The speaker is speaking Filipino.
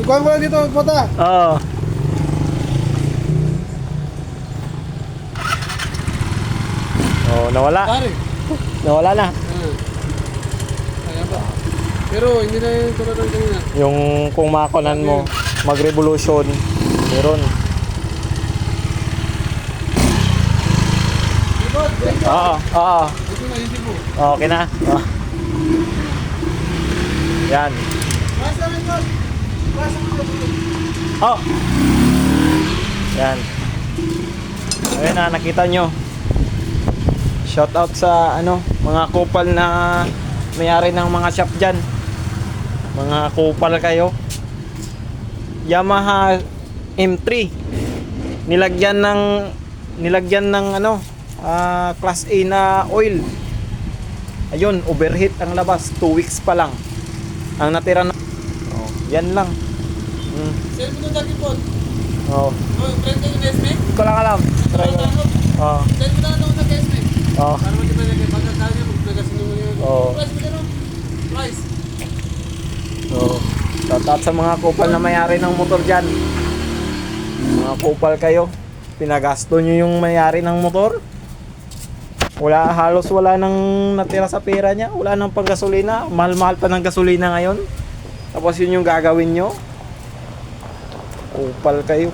Ikuhan ko lang dito, pata. Oo. Oh, nawala. Pare. Nawala na. Kaya ba? Pero hindi na yung tulad ng kanina. Yung kung makonan mo, mag-revolution, meron. Ikot, break mo. Oo, oo. Ito na, hindi mo. Okay na. Oh. Yan. Basta rin ko. Basta mo. Oh. Yan. Ayun na, nakita nyo. Shout out sa mga kupal na may-ari ng mga shop dyan. Mga kupal kayo. Yamaha M3. Nilagyan ng class A na oil. Ayun, overheat ang labas. 2 weeks pa lang. Ang natira na. Oh, yan lang. Sir mo itong dati po. Oh, Friend ko yung Nesme. hindi ko lang alam. Try ko. Oh, Sir mo na ako sa Nesme. oh. Para makita niya kay pagkakala niya, magpagasin mo yun. Oo. Price mo dyan, no? Price. So, shout out sa mga kupal na may-ari ng motor dyan. Mga kupal kayo. Pinagasto nyo yung may-ari ng motor. Halos wala nang natira sa pera niya. Wala nang panggasolina. Mahal-mahal pa ng gasolina ngayon. Tapos yun yung gagawin nyo. Kupal kayo.